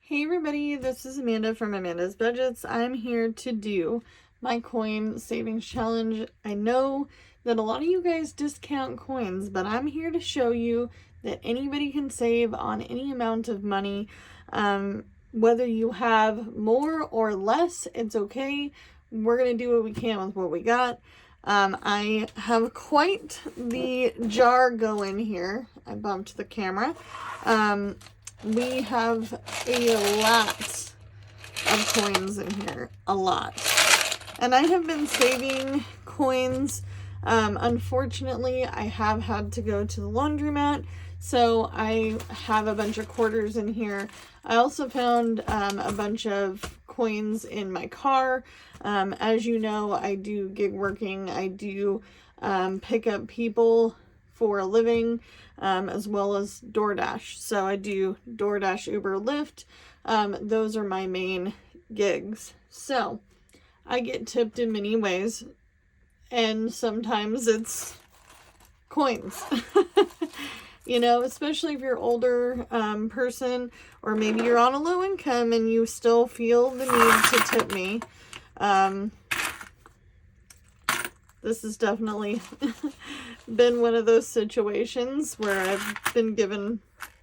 Hey everybody, this is Amanda from Amanda's Budgets. I'm here to do my coin savings challenge. I know that a lot of you guys discount coins, but I'm here to show you that anybody can save on any amount of money. Whether you have more or less, it's okay. We're going to do what we can with what we got. I have quite the jar going here. I bumped the camera. We have a lot of coins in here, a lot. And I have been saving coins. Unfortunately, I have had to go to the laundromat, so I have a bunch of quarters in here. I also found a bunch of coins in my car. As you know, I do gig working. I do pick up people for a living, as well as DoorDash. So I do DoorDash, Uber, Lyft. Those are my main gigs. So I get tipped in many ways, and sometimes it's coins. You know, especially if you're an older person, or maybe you're on a low income and you still feel the need to tip me. This has definitely been one of those situations where I've been given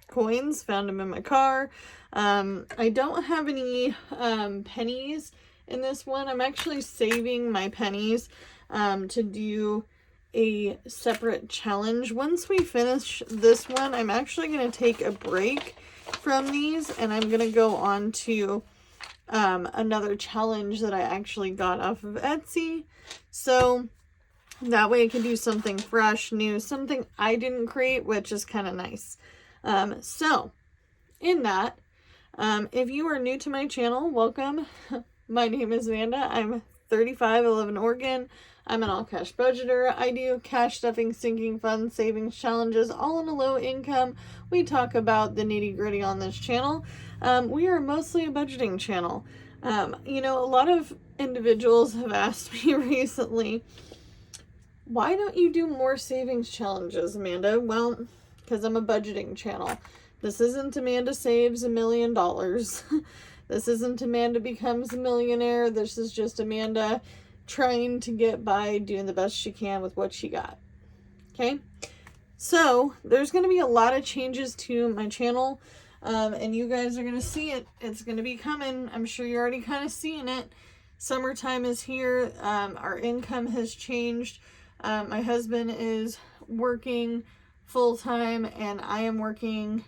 coins, found them in my car. I don't have any pennies in this one. I'm actually saving my pennies to do a separate challenge. Once we finish this one, I'm actually going to take a break from these, and I'm going to go on to another challenge that I actually got off of Etsy. So that way I can do something fresh, new, something I didn't create, which is kind of nice. So in that, if you are new to my channel, welcome. My name is Amanda. I'm 35. I live in Oregon. I'm an all-cash budgeter. I do cash stuffing, sinking funds, savings challenges, all in a low income. We talk about the nitty-gritty on this channel. We are mostly a budgeting channel. You know, a lot of individuals have asked me recently, why don't you do more savings challenges, Amanda? Well, because I'm a budgeting channel. This isn't Amanda saves $1 million. This isn't Amanda becomes a millionaire. This is just Amanda trying to get by, doing the best she can with what she got. Okay? So, there's going to be a lot of changes to my channel, and you guys are going to see it. It's going to be coming. I'm sure you're already kind of seeing it. Summertime is here. Our income has changed. My husband is working full-time, and I am working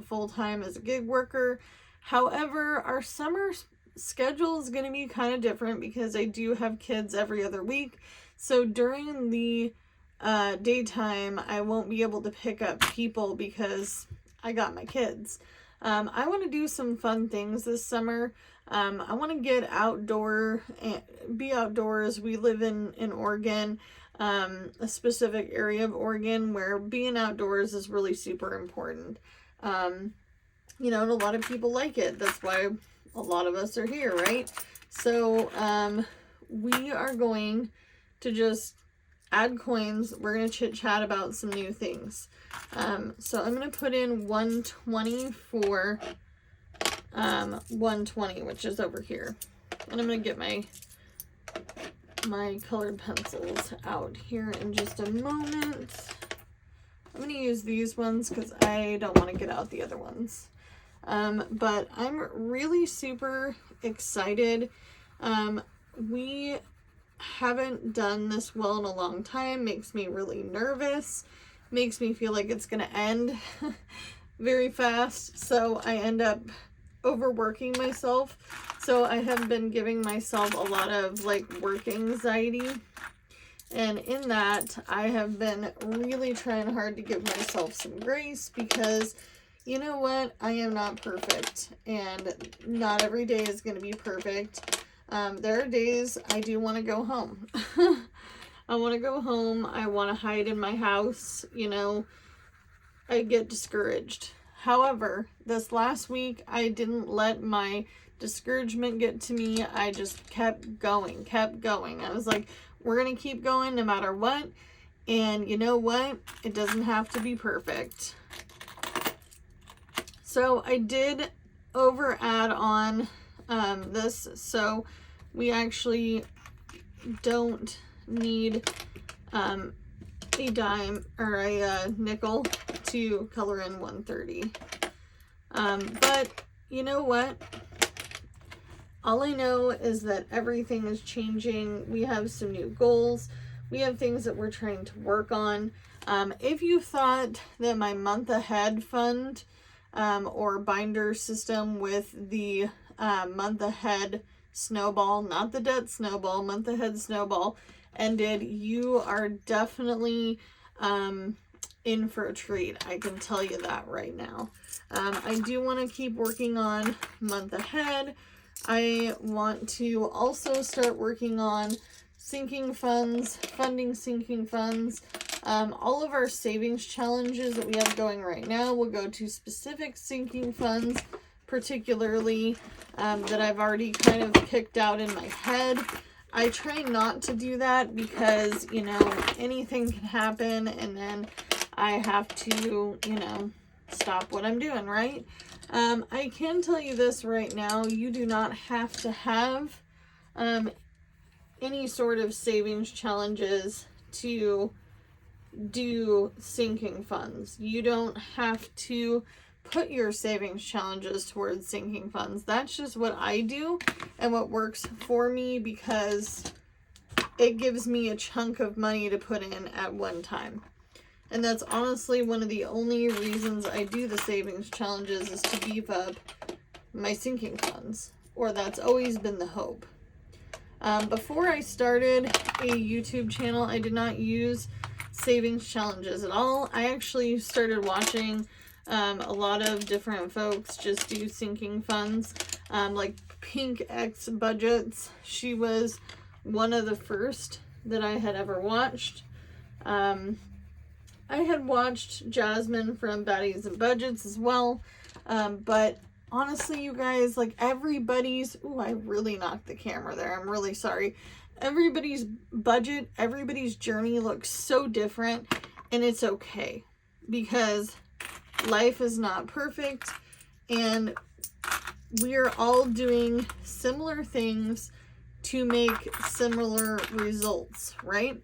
full-time as a gig worker. However, our summer schedule is going to be kind of different because I do have kids every other week. So during the daytime, I won't be able to pick up people because I got my kids. I want to do some fun things this summer. I want to get outdoor and be outdoors. We live in Oregon, a specific area of Oregon where being outdoors is really super important. You know, and a lot of people like it. That's why a lot of us are here, right? So we are going to just add coins. We're going to chit chat about some new things. So I'm going to put in 120 for 120, which is over here. And I'm going to get my colored pencils out here in just a moment. I'm going to use these ones because I don't want to get out the other ones. But I'm really super excited. We haven't done this well in a long time. Makes me really nervous. Makes me feel like it's going to end very fast. So I end up overworking myself. So I have been giving myself a lot of like work anxiety. And in that, I have been really trying hard to give myself some grace because you know what? I am not perfect, and not every day is going to be perfect. There are days I do want to go home. I want to go home. I want to hide in my house. You know, I get discouraged. However, this last week, I didn't let my discouragement get to me. I just kept going. I was like, we're going to keep going no matter what. And you know what? It doesn't have to be perfect. So I did over add on this, so we actually don't need a dime or a nickel to color in 130. But you know what? All I know is that everything is changing. We have some new goals. We have things that we're trying to work on. If you thought that my month ahead fund or binder system with the month ahead snowball, not the debt snowball, month ahead snowball ended, you are definitely in for a treat. I can tell you that right now. I do want to keep working on month ahead. I want to also start working on sinking funds, funding sinking funds. All of our savings challenges that we have going right now will go to specific sinking funds, particularly that I've already kind of picked out in my head. I try not to do that because, you know, anything can happen and then I have to, you know, stop what I'm doing, right? I can tell you this right now, you do not have to have any sort of savings challenges to do sinking funds. You don't have to put your savings challenges towards sinking funds. That's just what I do and what works for me because it gives me a chunk of money to put in at one time. And that's honestly one of the only reasons I do the savings challenges is to beef up my sinking funds, or that's always been the hope. Before I started a YouTube channel, I did not use savings challenges at all. I actually started watching a lot of different folks just do sinking funds, like Pink X Budgets. She was one of the first that I had ever watched. I had watched Jasmine from Baddies and Budgets as well, but honestly, you guys, like everybody's, ooh, I really knocked the camera there. I'm really sorry. Everybody's budget, everybody's journey looks so different, and it's okay because life is not perfect and we're all doing similar things to make similar results, right?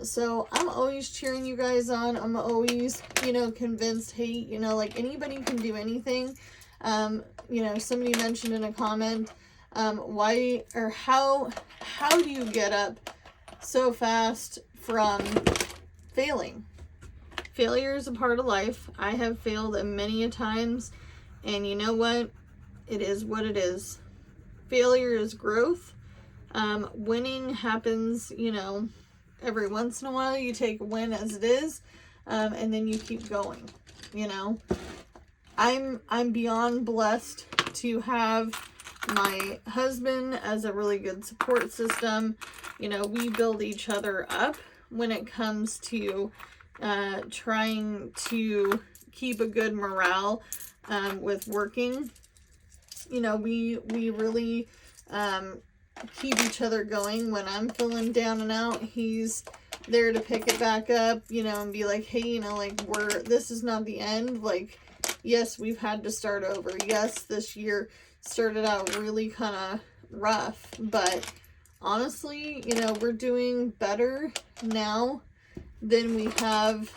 So I'm always cheering you guys on. I'm always, you know, convinced, hey, you know, like anybody can do anything. You know, somebody mentioned in a comment, why or how do you get up so fast from failing? Failure is a part of life. I have failed many a times, and you know what? It is what it is. Failure is growth. Winning happens, you know, every once in a while. You take a win as it is, and then you keep going. You know, I'm beyond blessed to have my husband as a really good support system. You know, we build each other up when it comes to trying to keep a good morale with working. You know, we really keep each other going. When I'm feeling down and out, he's there to pick it back up, you know, and be like, hey, you know, like this is not the end. Like, yes, we've had to start over. Yes, this year started out really kind of rough, but honestly, you know, we're doing better now than we have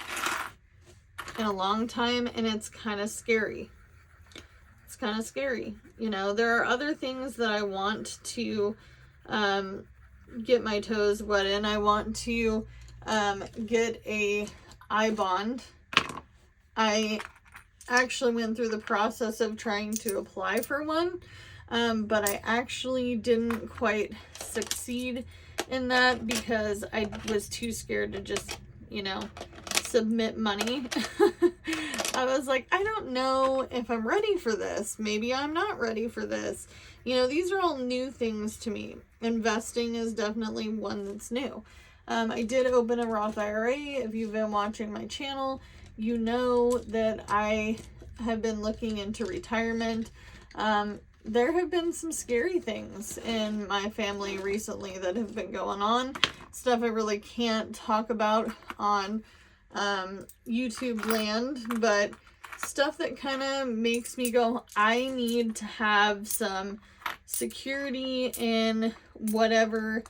in a long time, and it's kind of scary. It's kind of scary. You know, there are other things that I want to get my toes wet in. I want to get a I-bond. I actually went through the process of trying to apply for one, but I actually didn't quite succeed in that because I was too scared to just, you know, submit money. I was like, I don't know if I'm ready for this. Maybe I'm not ready for this. You know, these are all new things to me. Investing is definitely one that's new. I did open a Roth IRA. If you've been watching my channel, you know that I have been looking into retirement. There have been some scary things in my family recently that have been going on. Stuff I really can't talk about on YouTube land, but stuff that kind of makes me go, I need to have some security in whatever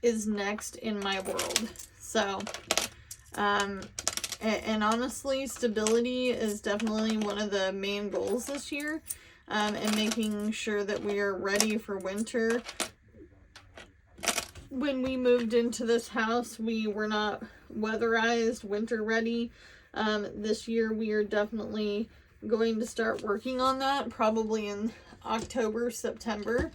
is next in my world. So, and honestly, stability is definitely one of the main goals this year, and making sure that we are ready for winter. When we moved into this house, we were not weatherized, winter ready. This year we are definitely going to start working on that, probably in October, September.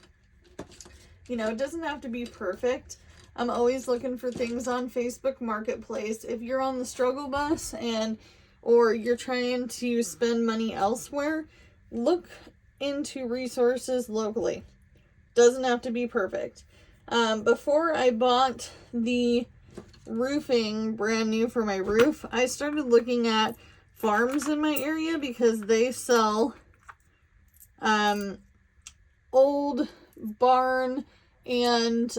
You know, it doesn't have to be perfect. I'm always looking for things on Facebook Marketplace. If you're on the struggle bus or you're trying to spend money elsewhere, look into resources locally. Doesn't have to be perfect. Before I bought the roofing brand new for my roof, I started looking at farms in my area because they sell old barn and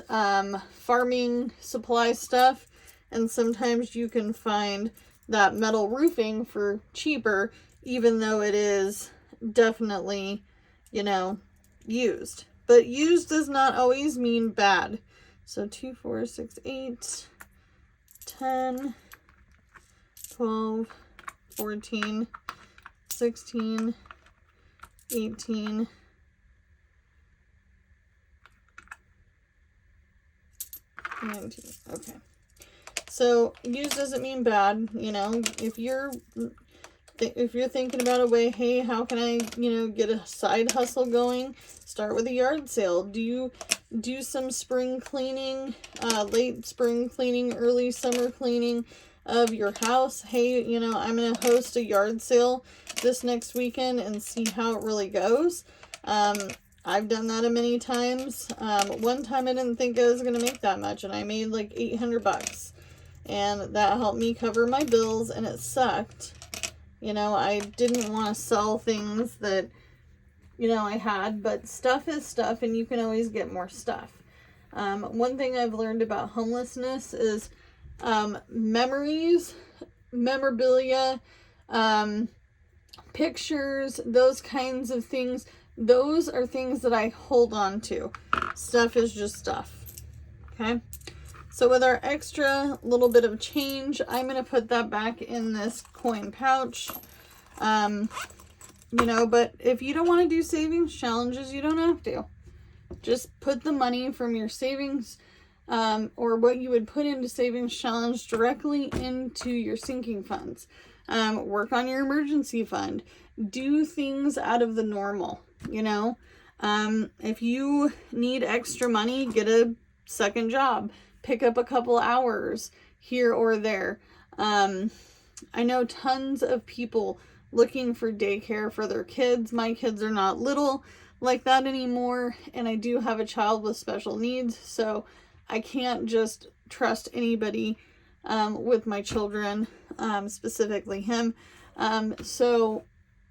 farming supply stuff, and sometimes you can find that metal roofing for cheaper, even though it is definitely, you know, used. But used does not always mean bad. So 2, 4, 6, 8, 10, 12, 14, 16, 18, 19. Okay. So used doesn't mean bad. You know, if you're thinking about a way, hey, how can I, you know, get a side hustle going? Start with a yard sale. Do some spring cleaning, late spring cleaning, early summer cleaning of your house. Hey, you know, I'm going to host a yard sale this next weekend and see how it really goes. I've done that many times. One time I didn't think I was going to make that much, and I made like $800. And that helped me cover my bills, and it sucked. You know, I didn't want to sell things that, you know, I had, but stuff is stuff, and you can always get more stuff. One thing I've learned about homelessness is memories, memorabilia, pictures, those kinds of things. Those are things that I hold on to. Stuff is just stuff. Okay? So with our extra little bit of change, I'm going to put that back in this coin pouch. You know, but if you don't want to do savings challenges, you don't have to. Just put the money from your savings, or what you would put into savings challenge directly into your sinking funds. Work on your emergency fund. Do things out of the normal, you know. If you need extra money, get a second job. Pick up a couple hours here or there. I know tons of people looking for daycare for their kids. My kids are not little like that anymore, and I do have a child with special needs, so I can't just trust anybody with my children, specifically him. So,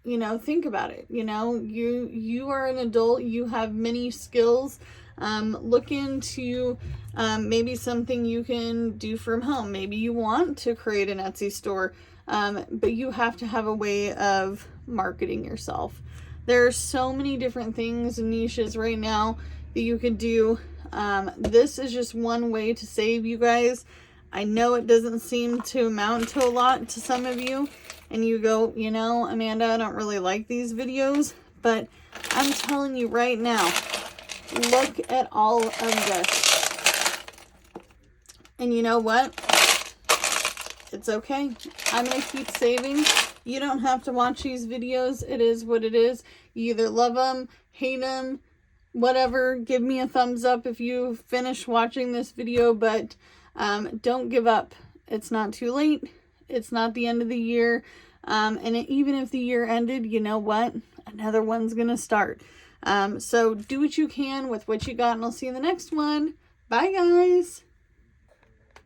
you know, think about it. You know, you are an adult, you have many skills. Look into maybe something you can do from home. Maybe you want to create an Etsy store, but you have to have a way of marketing yourself. There are so many different things and niches right now that you could do. This is just one way to save, you guys. I know it doesn't seem to amount to a lot to some of you, and you go, you know, Amanda, I don't really like these videos, but I'm telling you right now, look at all of this. And you know what? It's okay. I'm going to keep saving. You don't have to watch these videos. It is what it is. You either love them, hate them, whatever. Give me a thumbs up if you finish watching this video, but don't give up. It's not too late. It's not the end of the year. And even if the year ended, you know what? Another one's going to start. So do what you can with what you got, and I'll see you in the next one. Bye, guys.